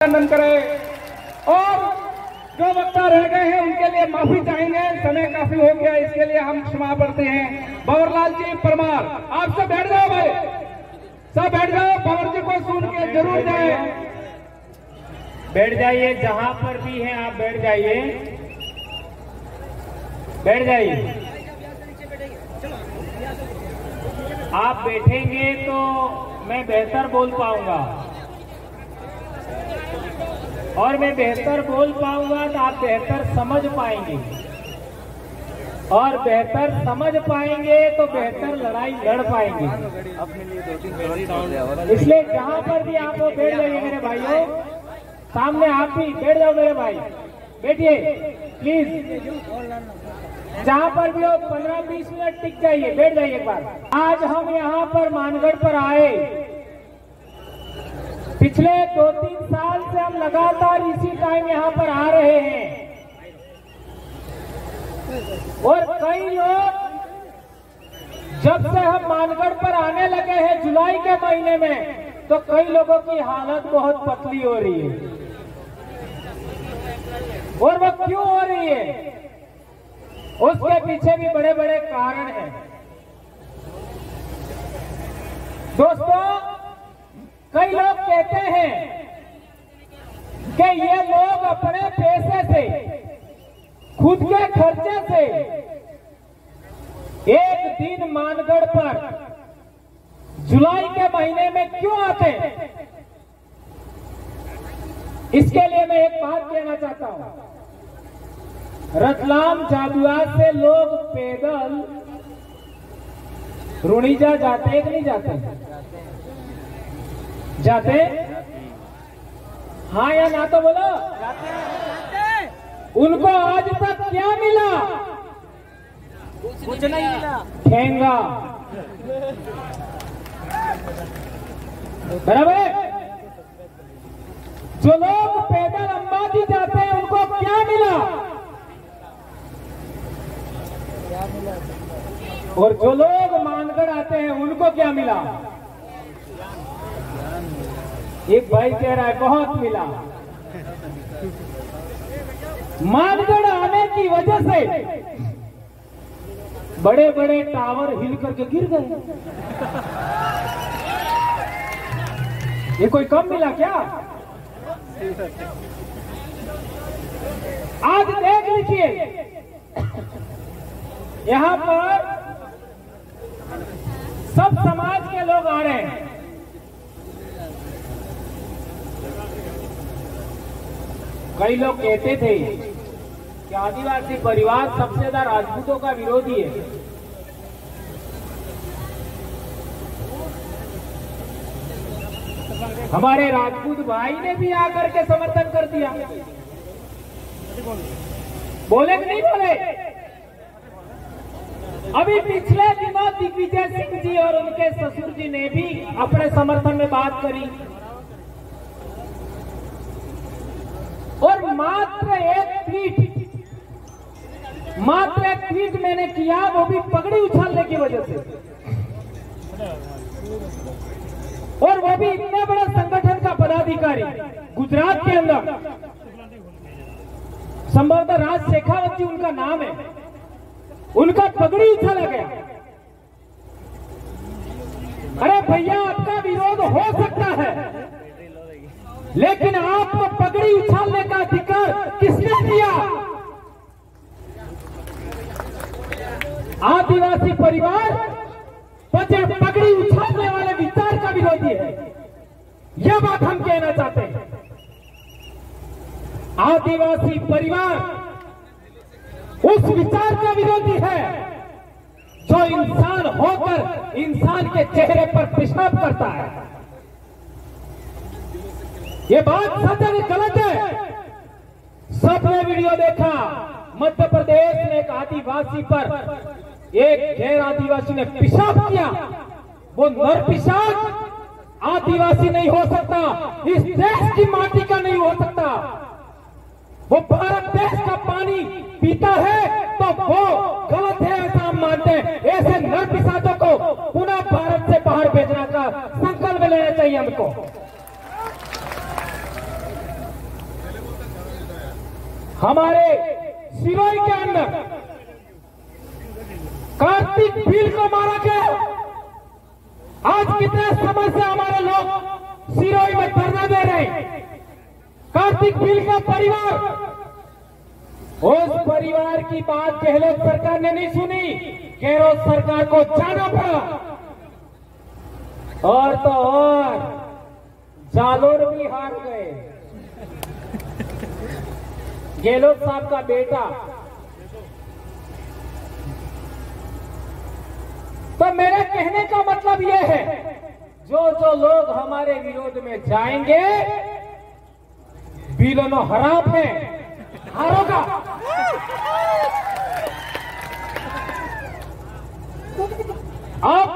अभिनंदन करें और जो वक्ता रह गए हैं उनके लिए माफी चाहेंगे, समय काफी हो गया, इसके लिए हम क्षमा करते हैं। भंवरलाल जी परमार, आप सब बैठ जाओ भाई, सब बैठ जाओ, भंवर जी को सुन के जरूर जाए। बैठ जाइए, जहां पर भी हैं आप बैठ जाइए, बैठ जाइए। आप बैठेंगे तो मैं बेहतर बोल पाऊंगा, और मैं बेहतर बोल पाऊंगा तो आप बेहतर समझ पाएंगे, और बेहतर समझ पाएंगे तो बेहतर लड़ाई लड़ पाएंगे। इसलिए जहां पर भी आप वो बैठ जाइए मेरे भाइयों, सामने आप भी बैठ जाओ मेरे भाई, बैठिए प्लीज। जहां पर भी हो 15-20 मिनट टिक जाइए, बैठ जाइए एक बार। आज हम यहाँ पर मानगढ़ पर आए, पिछले 2-3 साल से हम लगातार इसी टाइम यहाँ पर आ रहे हैं, और कई लोग जब से हम मानगढ़ पर आने लगे हैं जुलाई के महीने में, तो कई लोगों की हालत बहुत पतली हो रही है। और वो क्यों हो रही है, उसके पीछे भी बड़े बड़े कारण हैं। दोस्तों, कई लोग कहते हैं कि ये लोग अपने पैसे से, खुद के खर्चे से एक दिन मानगढ़ पर जुलाई के महीने में क्यों आते हैं। इसके लिए मैं एक बात कहना चाहता हूं। रतलाम जादुआर से लोग पैदल रुणीजा जाते कि नहीं जाते? जाते? हाँ या ना तो बोलो। उनको आज तक क्या मिला? कुछ नहीं मिला, ठेंगा। बराबर। जो लोग पैदल अंबाजी जाते हैं उनको क्या मिला? और जो लोग मानगढ़ आते हैं उनको क्या मिला? एक भाई कह रहा है बहुत मिला। मानगढ़ आने की वजह से बड़े बड़े टावर हिल करके गिर गए। ये कोई कम मिला क्या? आज देख लीजिए, यहां पर सब समाज के लोग आ रहे हैं। कई लोग कहते थे कि आदिवासी परिवार सबसे ज्यादा राजपूतों का विरोधी है। हमारे राजपूत भाई ने भी आकर के समर्थन कर दिया। बोले कि नहीं बोले? अभी पिछले दिनों दिग्विजय सिंह जी और उनके ससुर जी ने भी अपने समर्थन में बात करी, और मात्र एक ट्वीट मैंने किया, वो भी पगड़ी उछालने की वजह से, और वो भी इतने बड़े संगठन का पदाधिकारी गुजरात के अंदर, संभवतः राज शेखावत जी उनका नाम है, उनका पगड़ी उछाला गया। अरे भैया, आपका विरोध हो सकता है, लेकिन आपको पगड़ी उछालने का अधिकार किसने दिया? आदिवासी परिवार पगड़ी उछालने वाले विचार का विरोधी है, यह बात हम कहना चाहते हैं। आदिवासी परिवार उस विचार का विरोधी है जो इंसान होकर इंसान के चेहरे पर पेशाब करता है। ये बात सच है, गलत है? सबने वीडियो देखा, मध्य प्रदेश में एक आदिवासी पर एक गैर आदिवासी ने पेशाब किया। वो नर पेशाब आदिवासी नहीं हो सकता, इस देश की माटी का नहीं हो सकता। वो भारत देश का पानी पीता है तो वो गलत है, ऐसा हम मानते हैं। ऐसे नर पिशाचों को पुनः भारत से बाहर भेजना का संकल्प लेना चाहिए हमको। हमारे सिरोही के अंदर कार्तिक भील को मारा गया। आज कितने समय से हमारे लोग सिरोही में धरना दे रहे हैं। कार्तिक भील का परिवार, उस परिवार की बात गहलोत सरकार ने नहीं सुनी। गहलोत सरकार को जाना पड़ा। और तो और जालोर भी हार गए। गहलोत साहब का बेटा, तो मेरे कहने का मतलब यह है, जो जो लोग हमारे विरोध में जाएंगे, बिलोनो हराम है, हारोगा। अब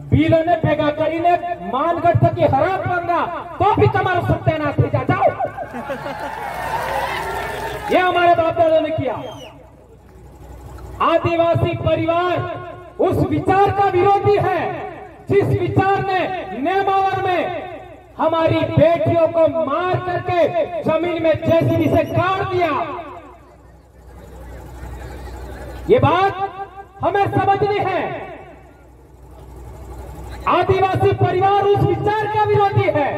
बिलो ने भेगा करी ने मानगढ़ तक हराम बंगा तो भी तुम्हारा सत्यानाश हो जाओ। ये हमारे बाप दादा ने किया। आदिवासी परिवार उस विचार का विरोधी है जिस विचार ने नेमावर में हमारी बेटियों को मार करके जमीन में जेसीबी से काट दिया। ये बात हमें समझनी है। आदिवासी परिवार उस विचार का विरोधी है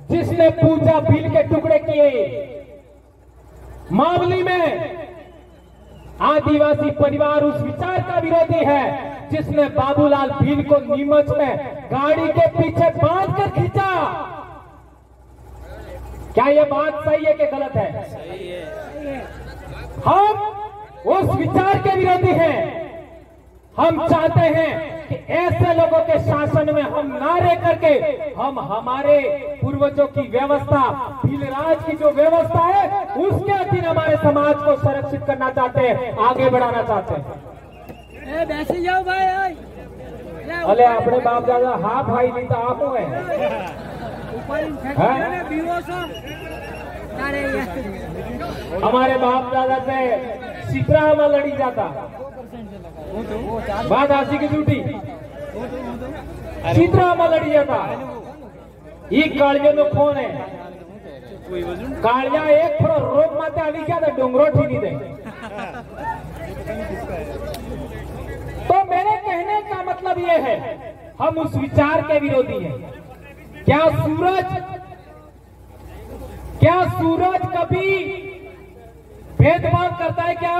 जिसने पूजा भील के टुकड़े किए। मावली में आदिवासी परिवार उस विचार का विरोधी है जिसने बाबूलाल भील को नीमच में गाड़ी के पीछे बांध कर खींचा। क्या यह बात सही है कि गलत है? सही है। हम उस विचार के विरोधी हैं। हम चाहते हैं कि ऐसे लोगों के शासन में हम ना रह करके हम हमारे पूर्वजों की व्यवस्था, भीलराज की जो व्यवस्था है, उसके अधीन हमारे समाज को संरक्षित करना चाहते हैं, आगे बढ़ाना चाहते हैं। बैसी जाओ भाई। अले अपने बाप दादा हाँ भाई नहीं तो आप है। हमारे बाप दादा से सिपरा में लड़ी जाता, बात आशी की झूठी चित्रा में लड़ी जाता। ये कालियों में कौन है? कालिया एक थोड़ा रोग माते आली क्या था, डोंगरो ठीक दे। तो मेरे कहने का मतलब यह है, हम उस विचार के विरोधी हैं। क्या सूरज कभी भेदभाव करता है क्या?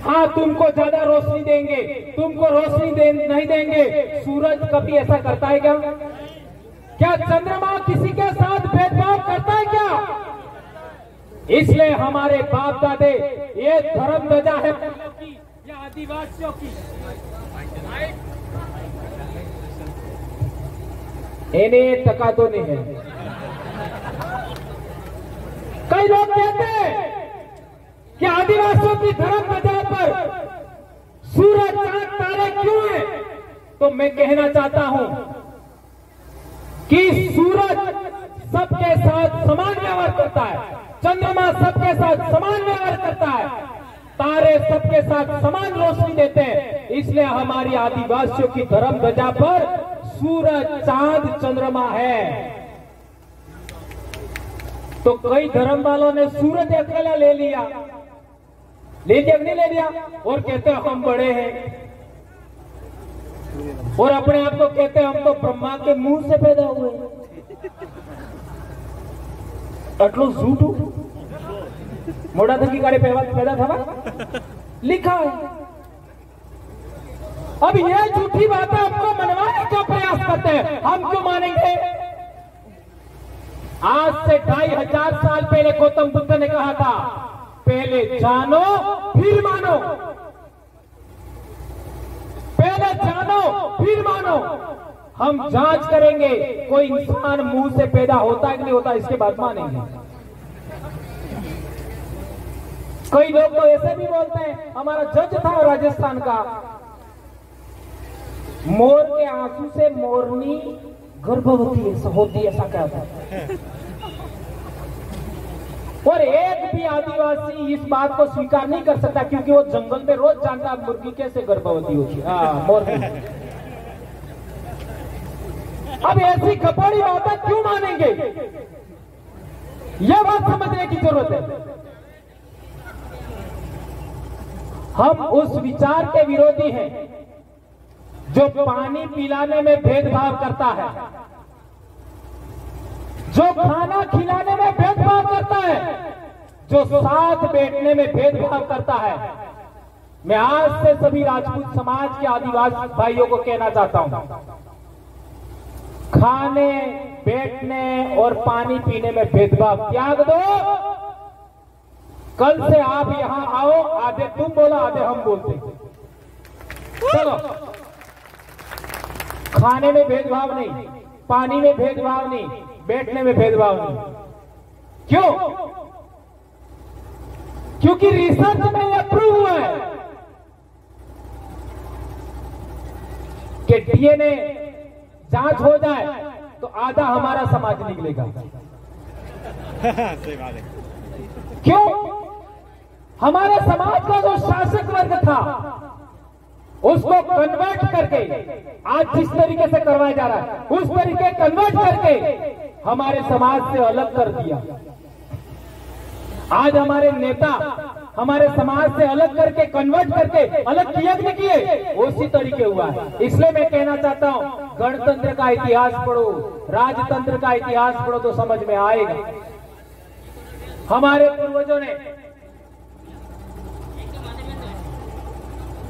हाँ, तुमको ज्यादा रोशनी देंगे, तुमको रोशनी नहीं देंगे। सूरज कभी ऐसा करता है क्या? क्या चंद्रमा किसी के साथ भेदभाव करता है क्या? इसलिए हमारे बाप दादे ये धर्म ध्वजा है या आदिवासियों की, इन्हें तका तो नहीं है। कई लोग कहते हैं कि आदिवासियों की धर्म ध्वजा पर सूरज चांद तारे क्यों हैं? तो मैं कहना चाहता हूं कि सूरज सबके साथ समान व्यवहार करता है, चंद्रमा सबके साथ समान व्यवहार करता है, तारे सबके साथ समान रोशनी देते हैं। इसलिए हमारी आदिवासियों की धर्म ध्वजा पर सूरज, चांद, चंद्रमा है। तो कई धर्म वालों ने सूरज अकेला ले लिया, नहीं ले लिया, और कहते हैं हम बड़े हैं, और अपने आप को कहते हैं हम तो ब्रह्मा के मुंह से पैदा हुए। अटलो झूठू मोड़ा था की गाड़ी पैदा था, लिखा है। अब ये झूठी बातें आपको मनवाने का प्रयास करते हैं, हम क्यों मानेंगे? आज से 2500 साल पहले गौतम बुद्ध ने कहा था, पहले जानो फिर मानो, पहले जानो फिर मानो। हम जांच करेंगे कोई इंसान मुंह से पैदा होता है कि नहीं होता, इसके बाद मानेंगे। कई लोग तो ऐसे भी बोलते हैं, हमारा जज था राजस्थान का, मोर के आंसू से मोरनी गर्भवती होती, ऐसा कहता है। और एक भी आदिवासी इस बात को स्वीकार नहीं कर सकता, क्योंकि वो जंगल में रोज जानता है मुर्गी कैसे गर्भवती होती है, मोरनी। अब ऐसी कपड़ी बातें क्यों मानेंगे? यह बात समझने की जरूरत है। हम उस विचार के विरोधी हैं जो पानी पिलाने में भेदभाव करता है, जो खाना खिलाने में भेदभाव करता है, जो साथ बैठने में भेदभाव करता है। मैं आज से सभी राजपूत समाज के आदिवासी भाइयों को कहना चाहता हूं, खाने, बैठने और पानी पीने में भेदभाव त्याग दो। कल से आप यहां आओ, आधे तुम बोलो आधे हम बोलते। चलो, खाने में भेदभाव नहीं, पानी में भेदभाव नहीं, बैठने में भेदभाव नहीं। क्यों? क्योंकि रिसर्च में यह प्रूव हुआ है कि डीएनए जांच हो जाए तो आधा हमारा समाज निकलेगा। सही बात है। क्यों? हमारे समाज का जो शासक वर्ग था उसको कन्वर्ट करके आज जिस तरीके से करवाया जा रहा है उस तरीके कन्वर्ट करके हमारे समाज से अलग कर दिया। आज हमारे नेता हमारे समाज से अलग करके कन्वर्ट करके अलग किया कि नहीं किए, उसी तरीके हुआ है। इसलिए मैं कहना चाहता हूं, गणतंत्र का इतिहास पढ़ो, राजतंत्र का इतिहास पढ़ो तो समझ में आएगा। हमारे पूर्वजों ने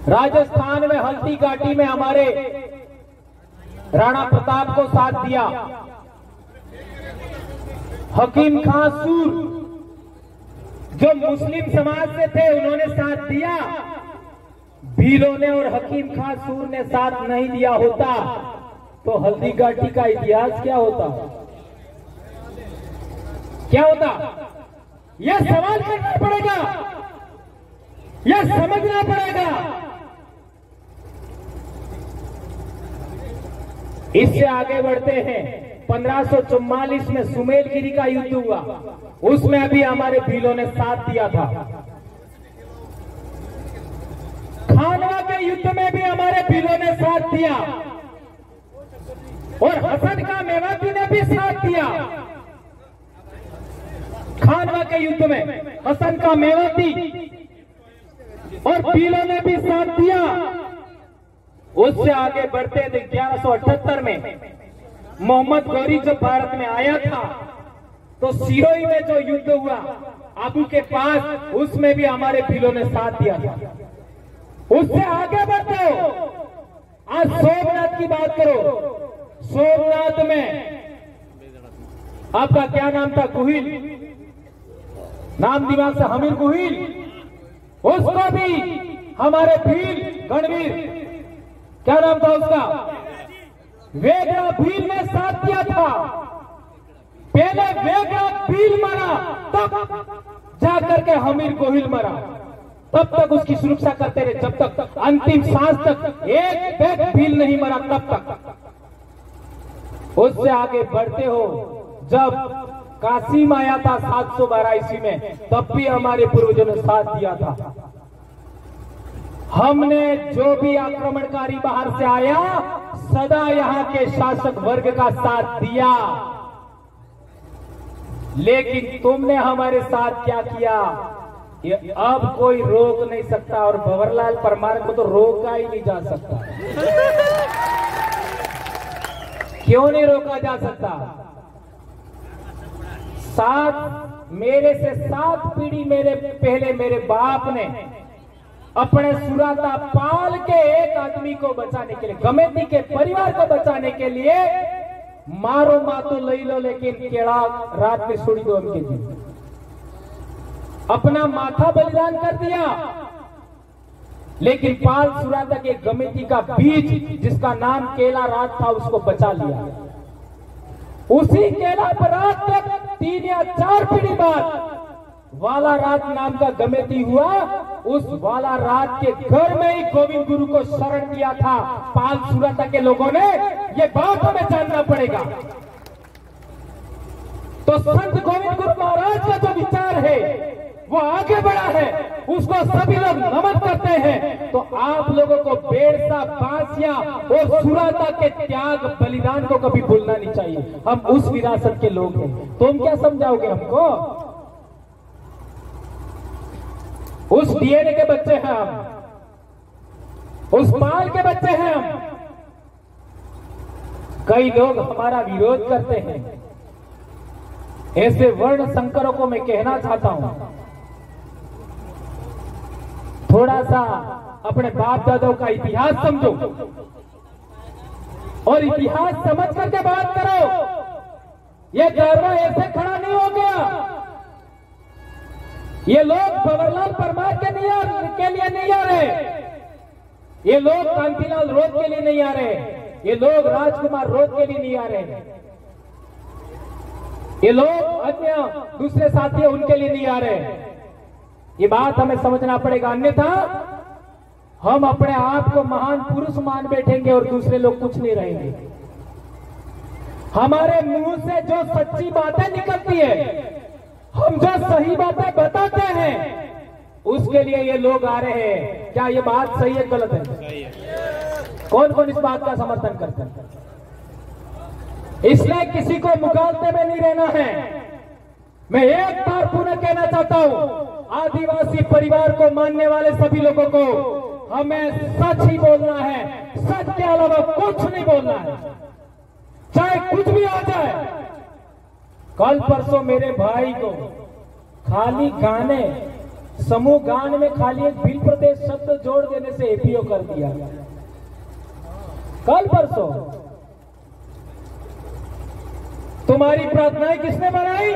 राजस्थान में हल्दी घाटी में हमारे राणा प्रताप को साथ दिया। हकीम खां सूर जो मुस्लिम समाज से थे उन्होंने साथ दिया। भीलों ने और हकीम खां सूर ने साथ नहीं दिया होता तो हल्दी घाटी का इतिहास क्या होता? क्या होता? यह सवाल करना पड़ेगा, यह समझना पड़ेगा। इससे आगे बढ़ते हैं, 1544 में सुमेलगिरी का युद्ध हुआ, उसमें अभी हमारे भीलों ने साथ दिया था। खानवा के युद्ध में भी हमारे भीलों ने साथ दिया और हसन का मेवाती ने भी साथ दिया। खानवा के युद्ध में हसन का मेवाती और भीलों ने भी साथ दिया। उससे आगे बढ़ते 1178 में मोहम्मद गौरी जब भारत में आया था तो सिरोही में जो युद्ध हुआ आबू के पास, उसमें भी हमारे भीलों ने साथ दिया था। उससे आगे बढ़ते हो, आज सोमनाथ की बात करो। सोमनाथ में आपका क्या नाम था? गुहिल, नाम दिमाग से हमीर गुहिल, उसको भी हमारे भील गणवीर, क्या नाम था उसका? वेगड़ा भील ने साथ दिया था। पहले वेगड़ा भील मरा, तब जाकर के हमीर गोहिल मरा। तब तक उसकी सुरक्षा करते रहे, जब तक अंतिम सांस तक एक बैग भील नहीं मरा, तब तक। उससे आगे बढ़ते हो, जब कासिम आया था 712 ईस्वी में, तब भी हमारे पूर्वजों ने साथ दिया था। हमने जो भी आक्रमणकारी बाहर से आया, सदा यहां के शासक वर्ग का साथ दिया। लेकिन तुमने हमारे साथ क्या किया, ये अब कोई रोक नहीं सकता, और भंवरलाल परमार को तो रोका ही नहीं जा सकता। क्यों नहीं रोका जा सकता? मेरे से 7 पीढ़ी मेरे पहले मेरे बाप ने अपने सुराता पाल के एक आदमी को बचाने के लिए, गमेती के परिवार को बचाने के लिए, मारो मा तो लई लो लेकिन केड़ा रात में छोड़ी दो उनके जी, अपना माथा बलिदान कर दिया। लेकिन पाल सुराता के गमेती का बीज जिसका नाम केला रात था, उसको बचा लिया। उसी केला पर रात तक 3 या 4 पीढ़ी बाद वाला रात नाम का गमेती हुआ। उस वाला रात के घर में ही गोविंद गुरु को शरण दिया था पाल सुराता के लोगों ने। ये बात हमें जानना पड़ेगा। तो संत गोविंद गुरु महाराज का जो विचार है वो आगे बढ़ा है, उसको सभी लोग नमन करते हैं, तो आप लोगों को बेड़सा, बांसिया और सुराता के त्याग बलिदान को कभी भूलना नहीं चाहिए। हम उस विरासत के लोग हैं। तुम क्या समझाओगे हमको? उस डीएनए के बच्चे हैं हम, उस माल के बच्चे हैं हम। कई लोग हमारा विरोध करते हैं। ऐसे वर्ण संकरों को मैं कहना चाहता हूं, थोड़ा सा अपने बाप दादाओं का इतिहास समझो और इतिहास समझ करके बात करो। ये गरबा ऐसे खड़ा नहीं हो गया। ये लोग भंवरलाल परमार के लिए नहीं आ रहे, ये लोग कांतिलाल रोध के लिए नहीं आ रहे, ये लोग राजकुमार रोध के लिए नहीं आ रहे, ये लोग अन्य दूसरे साथी उनके लिए नहीं आ रहे। ये बात हमें समझना पड़ेगा, अन्यथा हम अपने आप को महान पुरुष मान बैठेंगे और दूसरे लोग कुछ नहीं रहेंगे। हमारे मुंह से जो सच्ची बातें निकलती है, हम जो सही बातें बताते हैं, उसके लिए ये लोग आ रहे हैं। क्या ये बात सही है गलत है? कौन कौन इस बात का समर्थन करते हैं? इसलिए किसी को मुकालते में नहीं रहना है। मैं एक बार पुनः कहना चाहता हूं, आदिवासी परिवार को मानने वाले सभी लोगों को हमें सच ही बोलना है, सच के अलावा कुछ नहीं बोलना है, चाहे कुछ भी आ जाए। कल परसों मेरे भाई को खाली गाने, समूह गान में खाली एक भिल प्रदेश शब्द जोड़ देने से एपीओ कर दिया। कल परसों तुम्हारी प्रार्थनाएं किसने बनाई?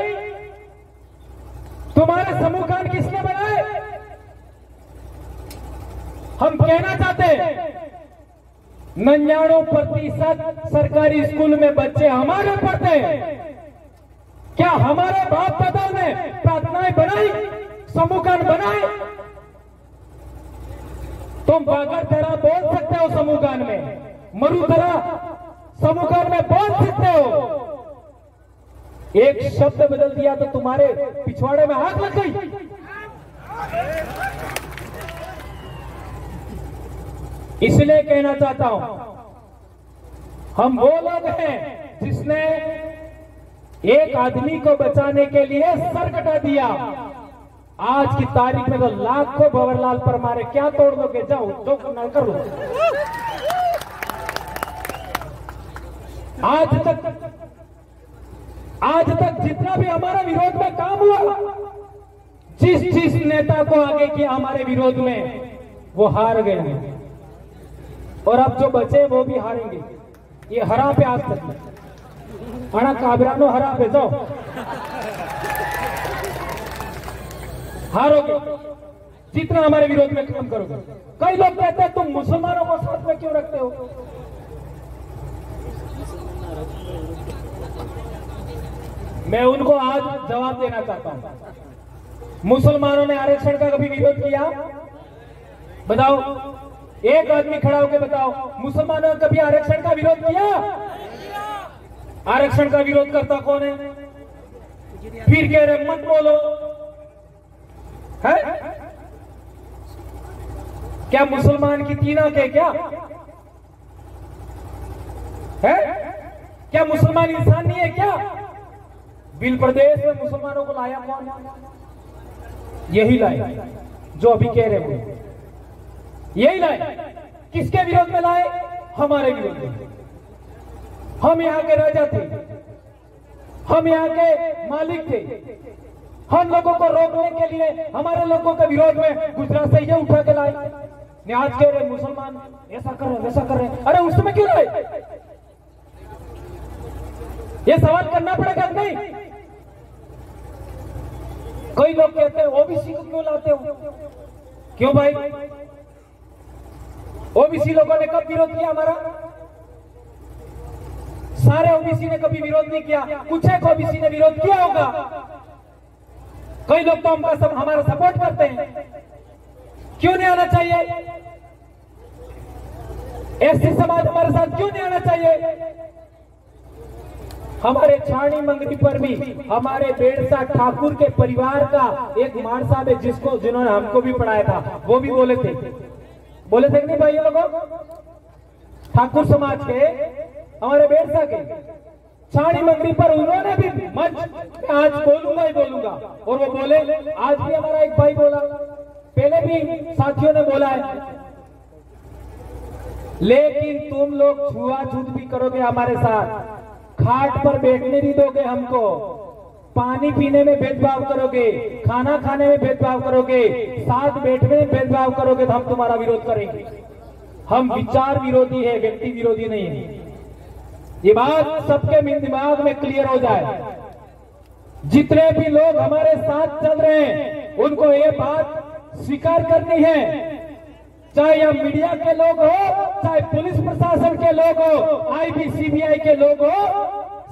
तुम्हारे समूह गान किसने बनाए? हम कहना चाहते हैं, 99% सरकारी स्कूल में बच्चे हमारे पढ़ते हैं। क्या हमारे बाप दादा ने प्रार्थनाएं बनाई, समूह गान बनाए? तुम बागर तरह बोल सकते हो समूह गान में, मरु तरह समूह गान में बोल सकते हो। एक शब्द बदल दिया तो तुम्हारे पिछवाड़े में आग लग गई। इसलिए कहना चाहता हूं, हम वो लोग हैं जिसने एक आदमी को बचाने के लिए सर कटा दिया। आज की तारीख में तो लाखों भंवरलाल परमार है, क्या तोड़ दोगे? जाओ जो करना कर लो। आज तक जितना भी हमारे विरोध में काम हुआ, जिस नेता को आगे किया हमारे विरोध में, वो हार गए हैं और अब जो बचे वो भी हारेंगे। ये हरा पे आज तक अणा काबरानो हरा पे जाओ, हारोगे जितना हमारे विरोध में काम करोगे। कई लोग कहते हैं तुम मुसलमानों को साथ में क्यों रखते हो? मैं उनको आज जवाब देना चाहता हूं। मुसलमानों ने आरक्षण का कभी विरोध किया? बताओ, एक आदमी खड़ा होकर बताओ, मुसलमानों ने कभी आरक्षण का विरोध किया? आरक्षण का विरोध करता कौन है? फिर कह रहे मत बोलो है? क्या मुसलमान की तीन आंखें क्या है? क्या मुसलमान इंसान नहीं है क्या? बिल प्रदेश में मुसलमानों को लाया कौन? यही लाए जो अभी कह रहे हो, यही लाए। किसके विरोध में लाए? हमारे विरोध में। हम यहाँ के राजा थे, हम यहाँ के मालिक थे। हम लोगों को रोकने के लिए हमारे लोगों के विरोध में गुजरात से ये उठा के लाए। आज कह रहे मुसलमान ऐसा कर रहे वैसा कर रहे। अरे उस समय क्यों लाए? ये सवाल करना पड़ेगा नहीं? कई लोग कहते हैं ओबीसी को क्यों लाते हो? क्यों भाई? ओबीसी लोगों ने कब विरोध किया हमारा? सारे ओबीसी ने कभी विरोध नहीं किया, कुछ एक ओबीसी ने विरोध किया होगा। कई लोग तो हमारा सपोर्ट करते हैं। क्यों नहीं आना चाहिए? एससी समाज हमारे साथ क्यों नहीं आना चाहिए? हमारे छाणी मंगनी पर भी हमारे बेड़सा ठाकुर के परिवार का एक मार साहब है जिन्होंने हमको भी पढ़ाया था, वो भी बोले थे कि नहीं भाई लोगों, ठाकुर समाज के हमारे बेड़सा के छाणी मंगनी पर उन्होंने भी मंच आज बोलूंगा ही बोलूंगा, और वो बोले, आज भी हमारा एक भाई बोला, पहले भी साथियों ने बोला है, लेकिन तुम लोग छुआछूत भी करोगे हमारे साथ, खाट पर बैठने नहीं दोगे हमको, पानी पीने में भेदभाव करोगे, खाना खाने में भेदभाव करोगे, साथ बैठने में भेदभाव करोगे, तो हम तुम्हारा विरोध करेंगे। हम विचार विरोधी है, व्यक्ति विरोधी नहीं है। ये बात सबके दिमाग में क्लियर हो जाए। जितने भी लोग हमारे साथ चल रहे हैं उनको ये बात स्वीकार करनी है, चाहे हम मीडिया के लोग हो, चाहे पुलिस प्रशासन के लोग हो, आईबी सीबीआई के लोग हो,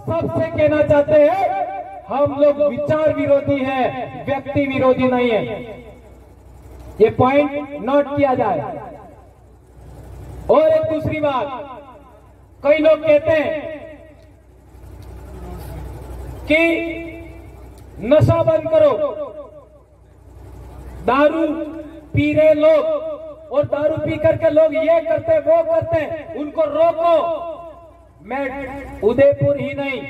सबसे कहना चाहते हैं हम लोग विचार विरोधी हैं, व्यक्ति विरोधी नहीं है। ये पॉइंट नोट किया जाए। और एक दूसरी बात, कई लोग कहते हैं कि नशा बंद करो, दारू पी रहे लोग और दारू पी करके लोग ये करते वो करते, उनको रोको। मैं उदयपुर ही नहीं,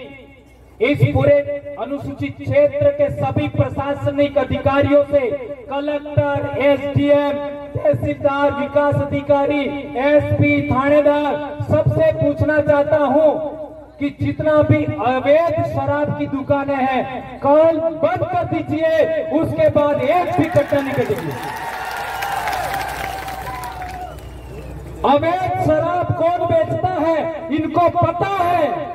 इस पूरे अनुसूचित क्षेत्र के सभी प्रशासनिक अधिकारियों से, कलेक्टर, एसडीएम, तहसीलदार, विकास अधिकारी, एसपी, थानेदार, सबसे पूछना चाहता हूं कि जितना भी अवैध शराब की दुकानें हैं कल बंद कर दीजिए, उसके बाद एक भी कट्टा नहीं करेंगे। अवैध शराब कौन बेचता है इनको पता है।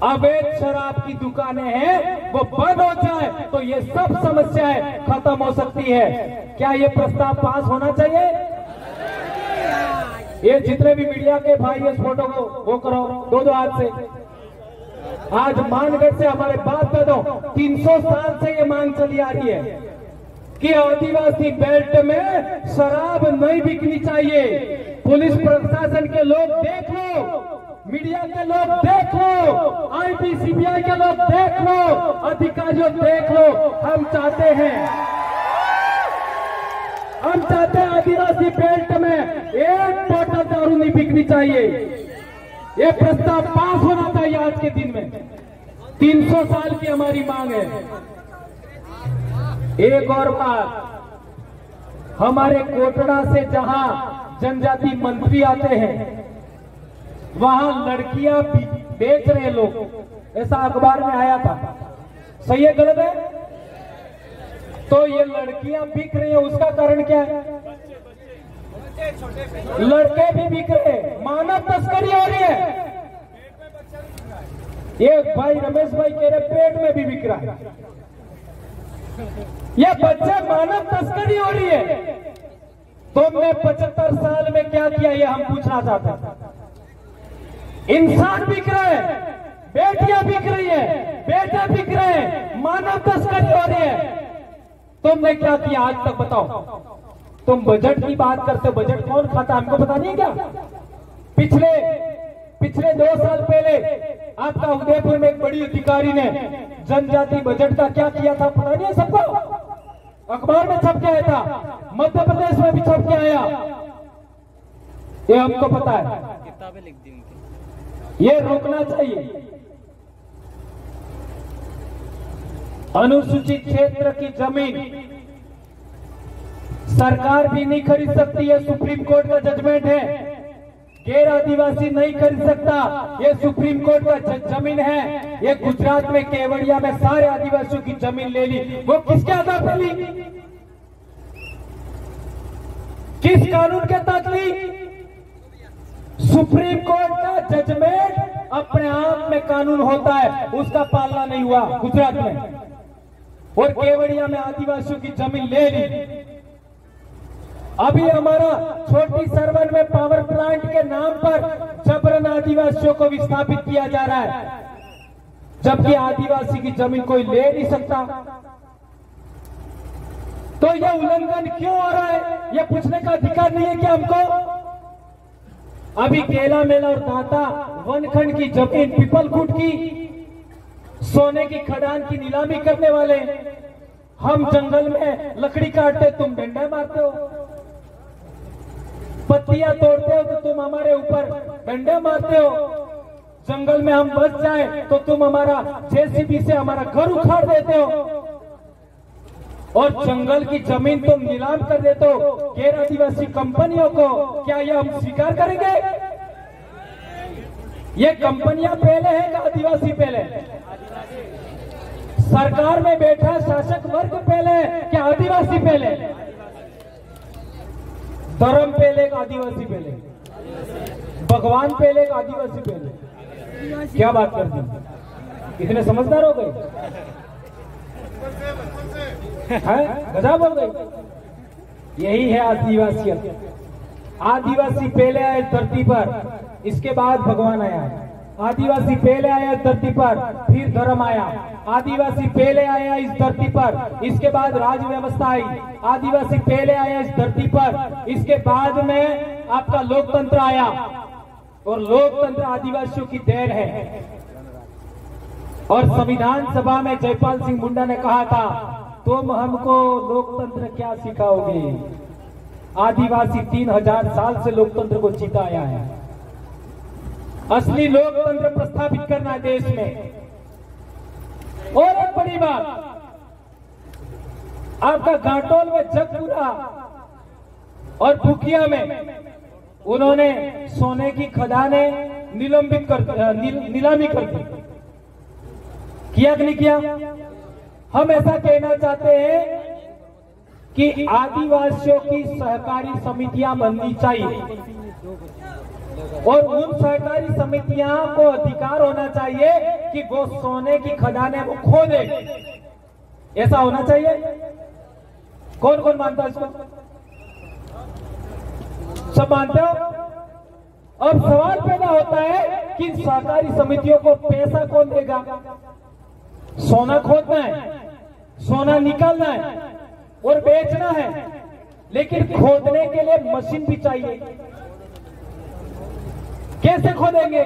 अवैध शराब की दुकानें हैं वो बंद हो जाए तो ये सब समस्याएं खत्म हो सकती है। क्या ये प्रस्ताव पास होना चाहिए? ये जितने भी मीडिया के भाई इस फोटो को वो करो दो हाथ से। आज मानगढ़ से हमारे बाप दादों 300 साल से ये मांग चली आ रही है कि आदिवासी बेल्ट में शराब नहीं बिकनी चाहिए। पुलिस प्रशासन के लोग देख लो, मीडिया के लोग देख लो, आईबी सीबीआई के लोग देख लो, अधिकारियों देख लो, हम चाहते हैं आदिवासी बेल्ट में एक बोतल दारू नहीं बिकनी चाहिए। ये प्रस्ताव पास होना चाहिए आज के दिन में। 300 साल की हमारी मांग है। एक और बात, हमारे कोटड़ा से जहां जनजाति मंत्री आते हैं वहां लड़कियां बेच रहे लोग, ऐसा अखबार में आया था। सही है गलत है? तो ये लड़कियां बिक रही है, उसका कारण क्या है? लड़के भी बिक रहे हैं, मानव तस्करी हो रही है। एक भाई रमेश भाई कह रहे पेट में भी बिक रहा है। ये बच्चे मानव तस्करी हो रही है। तुमने 75 साल में क्या किया ये हम पूछना चाहते हैं। इंसान बिक रहे हैं, बेटियां बिक रही है, बेटे बिक रहे हैं, मानव तस्करी हो रही है। तुमने क्या किया आज तक बताओ? तुम बजट की बात करते हो, बजट कौन खाता हमको पता नहीं है क्या? पिछले 2 साल पहले आपका उदयपुर में एक बड़ी अधिकारी ने जनजाति बजट का क्या किया था पता नहीं है सबको? अखबार में छप के आया था, मध्य प्रदेश में भी छप के आया, ये हमको पता है। किताबें लिख दी उनकी। ये रोकना चाहिए। अनुसूचित क्षेत्र की जमीन सरकार भी नहीं खरीद सकती, ये सुप्रीम कोर्ट का जजमेंट है। गैर आदिवासी नहीं खरीद सकता, ये सुप्रीम कोर्ट का जमीन है। ये गुजरात में केवड़िया में सारे आदिवासियों की जमीन ले ली, वो किसके आधार पर ली? किस कानून के तहत ली? सुप्रीम कोर्ट का जजमेंट अपने आप में कानून होता है, उसका पालना नहीं हुआ गुजरात में, और केवड़िया में आदिवासियों की जमीन ले ली। अभी हमारा छोटी सरवन में पावर प्लांट के नाम पर जबरन आदिवासियों को विस्थापित किया जा रहा है, जबकि आदिवासी की जमीन कोई ले नहीं सकता। तो यह उल्लंघन क्यों हो रहा है, यह पूछने का अधिकार नहीं है क्या हमको? अभी केला मेला और दाता वनखंड की जमीन पीपलखुट की सोने की खदान की नीलामी करने वाले। हम जंगल में लकड़ी काटते, तुम डंडा मारते हो। पत्तियां तोड़ते हो तो तुम हमारे ऊपर डंडा मारते हो। जंगल में हम बस जाए तो तुम हमारा जेसीबी से हमारा घर उखाड़ देते हो और जंगल की जमीन तुम नीलाम कर देते हो गैर आदिवासी कंपनियों को। क्या यह हम स्वीकार करेंगे? ये कंपनियां पहले हैं कि आदिवासी पहले? सरकार में बैठा शासक वर्ग पहले है क्या आदिवासी पहले? धर्म पहले का आदिवासी पहले? भगवान पहले का आदिवासी पहले? क्या बात कर दी? इतने समझदार हो गए हैं? गजब हो गई। यही है आदिवासियत। आदिवासी पहले आए धरती पर, इसके बाद भगवान आया। आदिवासी पहले आया धरती पर, फिर धर्म आया। आदिवासी पहले आया इस धरती पर, इसके बाद राज व्यवस्था आई। आदिवासी पहले आया इस धरती पर, इसके बाद में आपका लोकतंत्र आया। और लोकतंत्र आदिवासियों की देन है। और संविधान सभा में जयपाल सिंह मुंडा ने कहा था, तुम हमको लोकतंत्र क्या सिखाओगे? आदिवासी 3000 साल से लोकतंत्र को जीता आया है। असली लोकतंत्र प्रस्थापित करना है देश में। और एक बड़ी बात, आपका घाटोल में जगपुरा और भुकिया में उन्होंने सोने की खदानें निलंबित कर नीलामी कर दी। किया कि नहीं किया? हम ऐसा कहना चाहते हैं कि आदिवासियों की सहकारी समितियां बननी चाहिए और उन सहकारी समितियां को अधिकार होना चाहिए कि वो सोने की खदानें वो खो दे। ऐसा होना चाहिए। कौन कौन मानता है इसको? सब मानते हो? अब सवाल पैदा होता है कि सहकारी समितियों को पैसा कौन देगा? सोना खोदना है, सोना निकालना है और बेचना है, लेकिन खोदने के लिए मशीन भी चाहिए। कैसे खोदेंगे?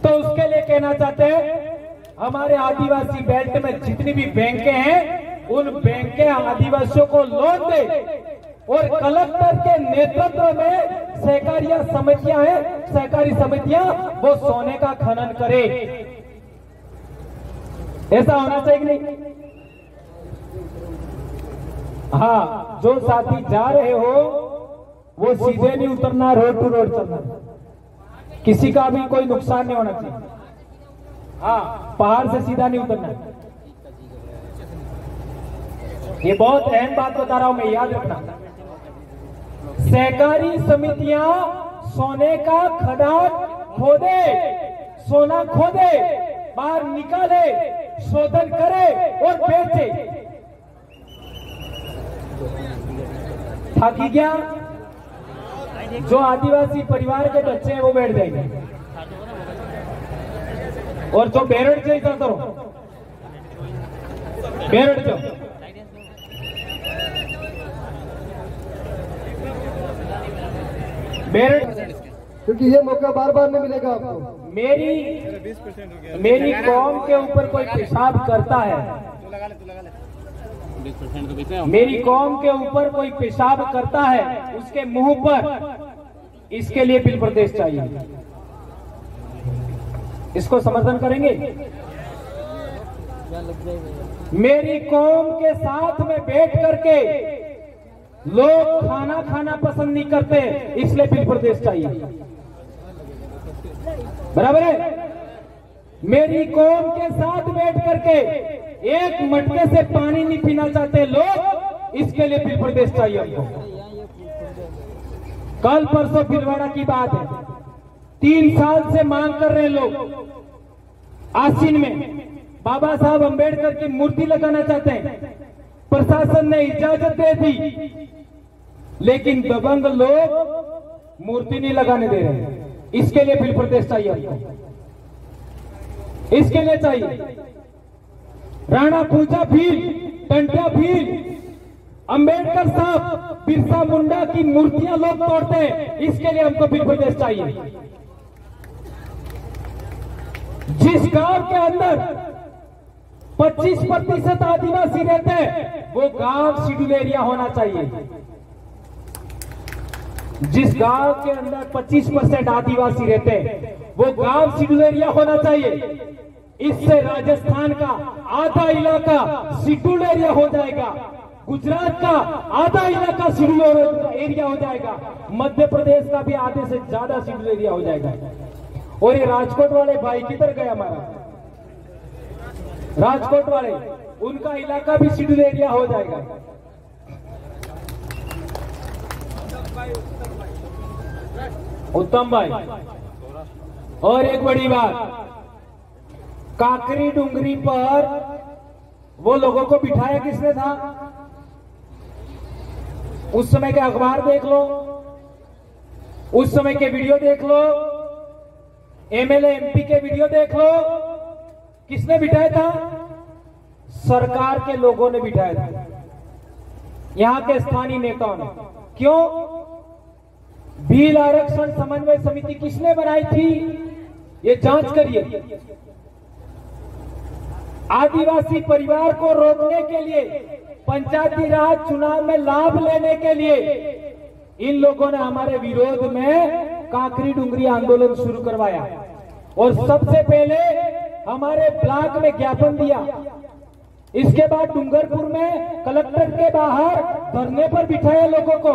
तो उसके लिए कहना चाहते हैं, हमारे आदिवासी बेल्ट में जितनी भी बैंकें हैं, उन बैंकें आदिवासियों को लोन दे और कलेक्टर के नेतृत्व में सहकारिया समितियां हैं, सहकारी समितियां वो सोने का खनन करे। ऐसा होना चाहिए कि नहीं? हाँ, जो साथी जा रहे हो वो सीधे नहीं उतरना, रोड टू रोड चलना, किसी का भी कोई नुकसान नहीं होना चाहिए। हाँ, पहाड़ से सीधा नहीं उतरना। ये बहुत अहम बात बता रहा हूं मैं, याद रखना। सहकारी समितियां सोने का खदान खोदे, सोना खोदे, बाहर निकाले, शोधन करे और बेचे। थाकी गया? जो आदिवासी परिवार के बच्चे हैं वो बैठ जाएंगे और जो बेरड़ से इधर करो, बेरड़ जाओ। बेरड़, क्योंकि ये मौका बार बार नहीं मिलेगा आपको। मेरी कौम के ऊपर कोई पेशाब करता है, मेरी कौम के ऊपर कोई पेशाब करता है, उसके मुंह पर इसके लिए बिल प्रदेश चाहिए। इसको समर्थन करेंगे? मेरी कौम के साथ में बैठ करके लोग खाना खाना पसंद नहीं करते, इसलिए बिल प्रदेश चाहिए। बराबर है? मेरी कौम के साथ बैठ करके एक मटके से पानी नहीं पीना चाहते लोग, इसके लिए बिल प्रदेश चाहिए हमको। कल परसों भीलवाड़ा की बात है, 3 साल से मांग कर रहे लोग। आसीन में बाबा साहब अंबेडकर की मूर्ति लगाना चाहते हैं, प्रशासन ने इजाजत दे दी, लेकिन दबंग लोग मूर्ति नहीं लगाने दे रहे। इसके लिए बिल प्रदेश चाहिए हमको, इसके लिए चाहिए। राणा पूजा भील, टंटा भील, अंबेडकर साहब, बिरसा मुंडा की मूर्तियां लोग तोड़ते हैं, इसके लिए हमको बिल प्रदेश चाहिए। जिस गांव के अंदर 25% आदिवासी रहते हैं वो गांव शेड्यूल एरिया होना चाहिए। जिस गांव के अंदर 25% आदिवासी रहते हैं वो गांव शेड्यूल एरिया होना चाहिए। इससे राजस्थान का आधा इलाका शेड्यूल एरिया हो जाएगा, गुजरात का आधा इलाका शेड्यूल एरिया हो जाएगा, मध्य प्रदेश का भी आधे से ज्यादा शेड्यूल एरिया हो जाएगा। और ये राजकोट वाले भाई किधर गए हमारा? राजकोट वाले, उनका इलाका भी शेड्यूल एरिया हो जाएगा। उत्तम भाई, और एक बड़ी बात, काकरी डुंगरी पर वो लोगों को बिठाया किसने था? उस समय के अखबार देख लो, उस समय के वीडियो देख लो, एमएलए एमपी के वीडियो देख लो, किसने बिठाया था? सरकार के लोगों ने बिठाया था, यहां के स्थानीय नेताओं ने। क्यों? भील आरक्षण समन्वय समिति किसने बनाई थी? ये जांच करिए। आदिवासी परिवार को रोकने के लिए, पंचायती राज चुनाव में लाभ लेने के लिए इन लोगों ने हमारे विरोध में काकरी डुंगरी आंदोलन शुरू करवाया और सबसे पहले हमारे ब्लॉक में ज्ञापन दिया। इसके बाद डूंगरपुर में कलेक्टर के बाहर धरने पर बिठाया लोगों को,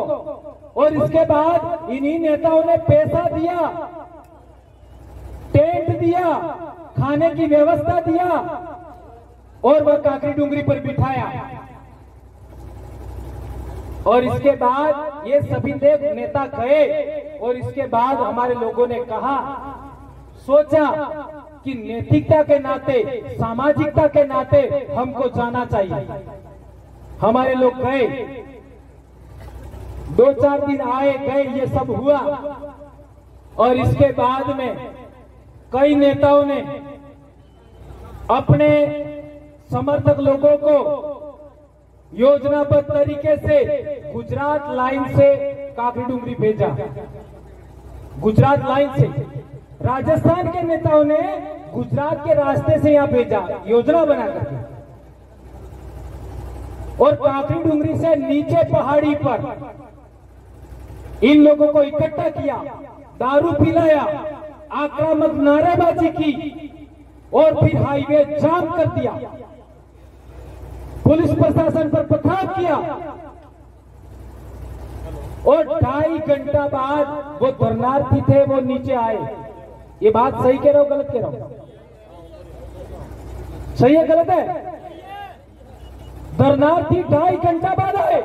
और इसके बाद इन्हीं नेताओं ने पैसा दिया, टेंट दिया, खाने की व्यवस्था दिया और वह काकरी डुंगरी पर बिठाया। और इसके बाद ये सभी नेता गए और इसके बाद हमारे लोगों ने कहा, सोचा कि नैतिकता के नाते, सामाजिकता के नाते हमको जाना चाहिए। हमारे लोग गए, 2-4 दिन आए गए, ये सब हुआ। और इसके बाद में कई नेताओं ने अपने समर्थक लोगों को योजनाबद्ध तरीके से गुजरात लाइन से काकरी डुंगरी भेजा। गुजरात लाइन से राजस्थान के नेताओं ने गुजरात के रास्ते से यहां भेजा, योजना बना करके। और काकरी डुंगरी से नीचे पहाड़ी पर इन लोगों को इकट्ठा किया, दारू पिलाया, आक्रामक नारेबाजी की और फिर हाईवे जाम कर दिया, पुलिस प्रशासन पर पथराव किया। और 2.5 घंटा बाद वो धरनार्थी थे, वो नीचे आए। ये बात सही कह रहा हूं, गलत कह रहा हूं? सही है, गलत है? धरनार्थी 2.5 घंटा बाद आए।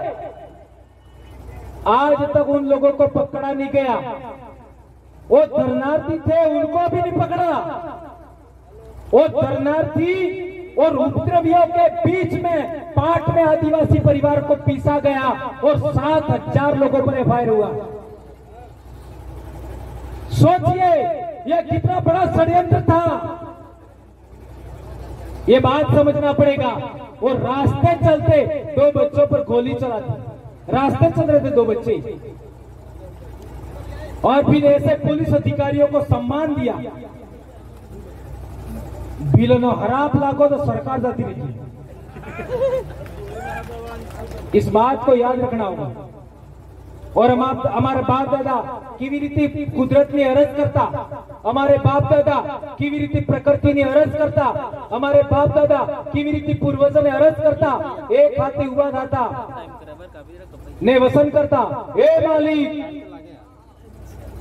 आज तक उन लोगों को पकड़ा नहीं गया। वो धरनार्थी थे, उनको भी नहीं पकड़ा। वो धरनार्थी और उपद्रवियों के बीच में पाट में आदिवासी परिवार को पीसा गया और 7,000 लोगों पर एफआईआर हुआ। सोचिए यह कितना बड़ा षड्यंत्र था, ये बात समझना पड़ेगा। और रास्ते चलते 2 बच्चों पर गोली चला दी, रास्ते चल रहे थे 2 बच्चे, और फिर ऐसे पुलिस अधिकारियों को सम्मान दिया। बिलों हराप लागो तो सरकार जाती नहीं। इस बात को याद रखना होगा। और हमारे बाप दादा केवी रीति कुदरत ने अरज करता, हमारे बाप दादा केवी रीति प्रकृति ने अरज करता, हमारे बाप दादा केवी रीति पूर्वज ने अरज करता। एक हाथी हुआ था ने वसन करता, ए मालिक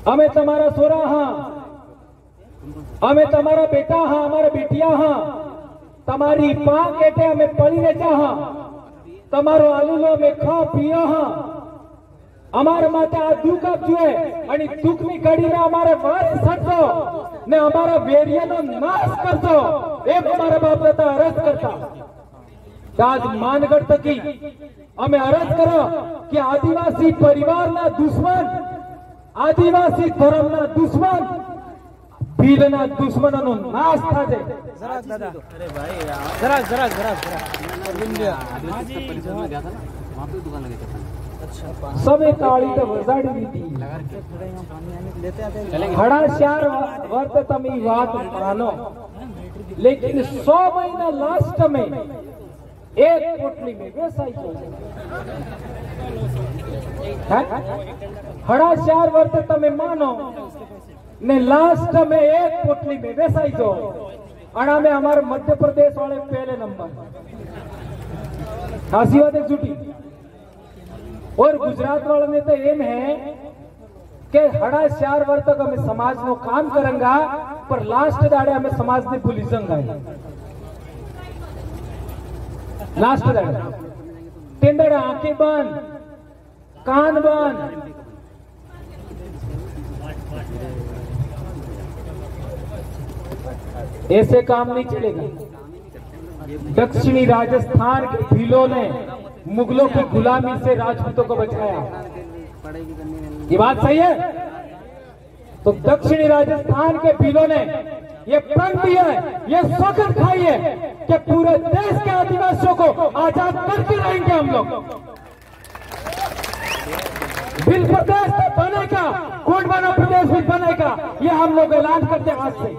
हमें तुम्हारा सोरा, हाँ हमें तुम्हारा बेटा, हाँ हमारा बेटिया, हाँ तुम्हारी पा केटे हमें पड़ी ने चाहा, તમારો આલુલો મે ખા પિયા હા, અમારા માટે આ દુઃખ આપજો અને દુઃખની ઘડીમાં અમારે વાસ થતો ને અમારા વેરિયાનો નાશ કરતો, એમ અમારા બાપ દાદા અરજ કરતા। આજ માનગઢ તકી અમે અરજ કરો કે આદિવાસી પરિવારના દુશ્મન, આદિવાસી ધર્મના દુશ્મન, ભીલના દુશ્મનોનો નાશ થાજે। जरा दादा, अरे भाई जरा जरा जरा जरा सब एक कावड़ी तो वसाड़ी दी थी हड़ा शार वर्त तमी बात मानो, लेकिन 100 महीना लास्ट में एक पोटली में वैसा ही हड़ा शार वर्त तमे मानो ने लास्ट में एक पोटली में वैसा ही जो अड़ा में हमारे मध्य प्रदेश वाले पहले नंबर खासी बात एक जुटी, और गुजरात वाले ने तो एम है कि हड़ा 4 वर्ष तक हमें समाज नो काम करेंगा पर लास्ट दाड़े हमें समाज ने भूली संगा लास्ट दाड़े 3 दाड़े आंखें बंद कान बंद, ऐसे काम नहीं चलेगा। दक्षिणी राजस्थान के भीलों ने मुगलों की गुलामी से राजपूतों को बचाया, ये बात सही है। तो दक्षिणी राजस्थान के भीलों ने ये प्रण दिया है, ये सौगंध खाई है कि पूरे देश के आदिवासियों को आजाद करके रहेंगे हम लोग। बिल प्रदेश बनेगा, कोंडवाना प्रदेश भी बनेगा, ये हम लोग ऐलान करते हैं आज से।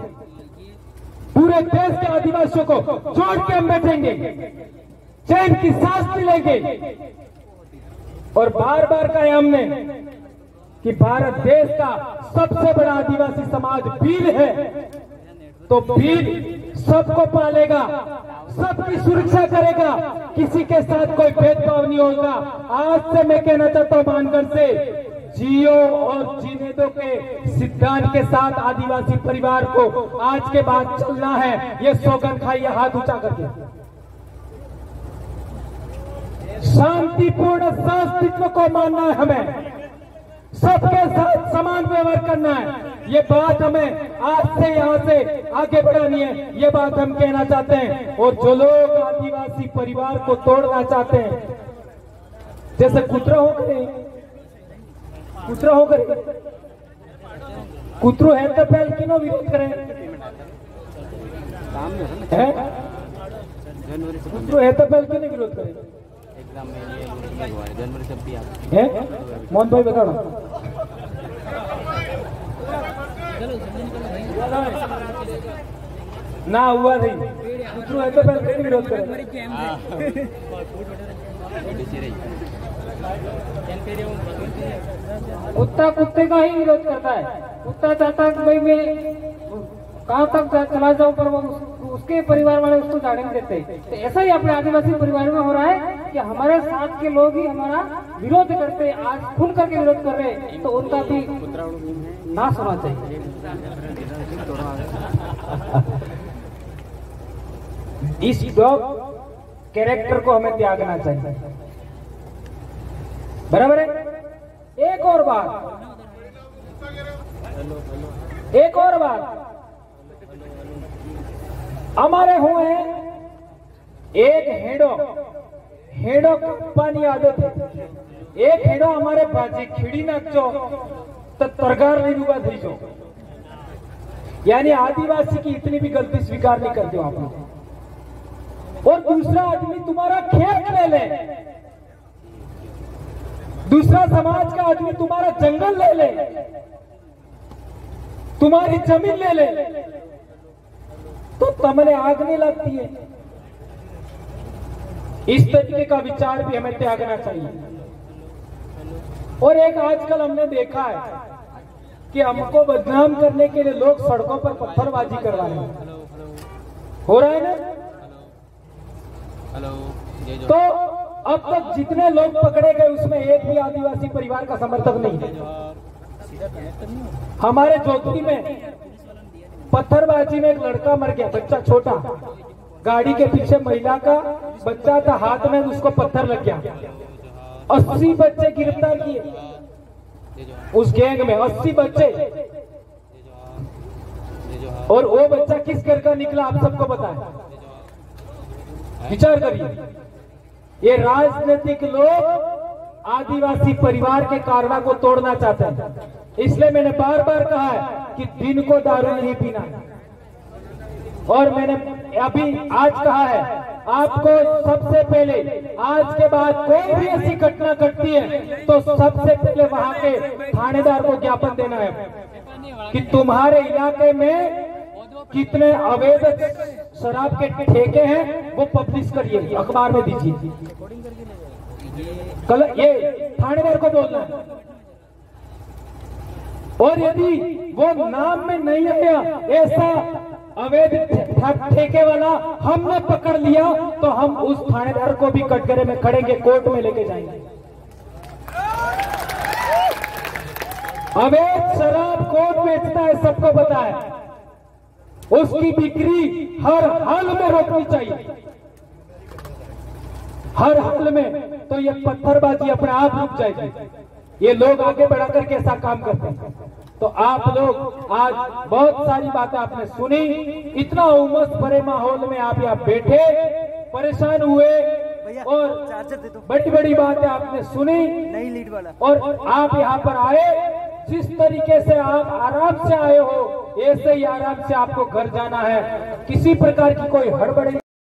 पूरे देश के आदिवासियों को जोड़ के हम बैठेंगे, चैन की सांस लेंगे। और बार बार कहा हमने कि भारत देश का सबसे बड़ा आदिवासी समाज भील है, तो भील सबको पालेगा, सबकी सुरक्षा करेगा, किसी के साथ कोई भेदभाव नहीं होगा। आज से मैं कहना चाहता हूं मानगढ़ से, जियो और जीने दो के सिद्धांत के साथ आदिवासी परिवार को आज के बाद चलना है। ये सौगंध खाइए हाथ ऊंचा करके। शांतिपूर्ण अस्तित्व को मानना है, हमें सबके साथ समान व्यवहार करना है। ये बात हमें आज से यहाँ से आगे बढ़ानी है, ये बात हम कहना चाहते हैं। और जो लोग आदिवासी परिवार को तोड़ना चाहते हैं, जैसे कुतरा हो गए, कुतरो है तो पहले क्यों विरोध करें, कुतरो है तो पहले क्यों नहीं विरोध करें? मोहन भाई बताओ ना हुआ नहीं, कुतरो है तो पहले क्यों विरोध करें? कुत्ता कुत्ते का ही विरोध करता है। कुत्ता चाहता है कि भाई मैं कहां तक चला जाऊं, पर वो उसके परिवार वाले उसको जाने नहीं देते। तो ऐसा ही अपने आदिवासी परिवार में हो रहा है कि हमारे साथ के लोग ही हमारा विरोध करते, आज खुल करके विरोध कर रहे हैं, तो उनका भी नाश होना चाहिए। इस डॉग कैरेक्टर को हमें त्यागना चाहिए, बराबर है। एक और बात, हमारे हुए एक हेडो पानी आदत है। एक हेडो हमारे बाजी खिड़ी नाचो तो तरगार नहीं डूबा थी जो, यानी आदिवासी की इतनी भी गलती स्वीकार नहीं करते हो आप लोग। और दूसरा आदमी तुम्हारा खेत ले ले, दूसरा समाज का आदमी तुम्हारा जंगल ले ले, तुम्हारी जमीन ले ले, तो तमने आग नहीं लगती है। इस तरीके का विचार भी हमें त्यागना चाहिए। और एक आजकल हमने देखा है कि हमको बदनाम करने के लिए लोग सड़कों पर पत्थरबाजी करवा रहे हैं, हो रहा है ना? तो अब तक जितने लोग पकड़े गए उसमें एक भी आदिवासी परिवार का समर्थक नहीं है। हमारे जोधपुर में पत्थरबाजी में एक लड़का मर गया, बच्चा छोटा, गाड़ी के पीछे महिला का बच्चा था, हाथ में उसको पत्थर लग गया। 80 बच्चे गिरफ्तार किए उस गैंग में, 80 बच्चे। और वो बच्चा किस घर का निकला आप सबको पता है, विचार करिए। ये राजनीतिक लोग आदिवासी परिवार के कारणों को तोड़ना चाहते हैं। इसलिए मैंने बार बार कहा है कि दिन को दारू नहीं पीना, और मैंने अभी आज कहा है आपको सबसे पहले, आज के बाद कोई भी ऐसी घटना घटती है तो सबसे पहले वहां के थानेदार को ज्ञापन देना है कि तुम्हारे इलाके में कितने अवैध शराब के ठेके हैं वो पब्लिश करिए, अखबार में दीजिए। कल ये थानेदार को बोलना है। और यदि वो नाम में नहीं आया ऐसा अवैध ठेके वाला हमने पकड़ लिया तो हम उस थानेदार को भी कटघरे में खड़ेंगे, कोर्ट में लेके जाएंगे। अवैध शराब कौन बेचता है सबको पता है, उसकी बिक्री हर हाल में रोकनी चाहिए, हर हाल में। तो ये पत्थरबाजी अपने आप रुक जाएगी। ये लोग आगे बढ़ा करके ऐसा काम करते हैं। तो आप लोग आज बहुत सारी बातें आपने सुनी, इतना उमस भरे माहौल में आप यहाँ बैठे परेशान हुए और बड़ी बड़ी बातें आपने सुनी, नई लीड वाला, और आप यहाँ पर आए। जिस तरीके से आप आराम से आए हो ऐसे ही आराम से आपको घर जाना है। किसी प्रकार की कोई हड़बड़ी